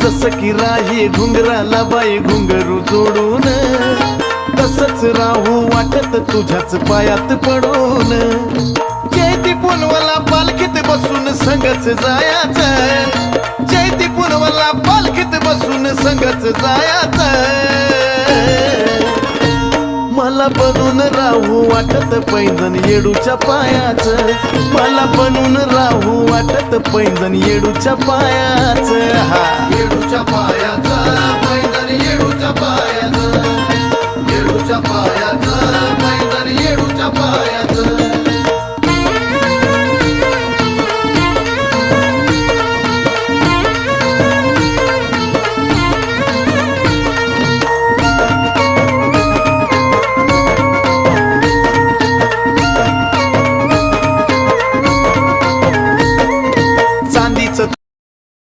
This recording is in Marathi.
जसं की राही घुंगराला बाई घुंगरू जोडून, तसंच राहू वाटत तुझ्याच पायात पडून. जयती पुनवला पालखीत बसून संगच जायाचं, जयती पुनवला पालखीत बसून संगच जायाचं. मला बनून राहू वाटत पैंजण येडूच्या पायाचं, मला बनून राहू वाटत पैंजण येडूच्या पायाचं. हा येडूच्या पायाचं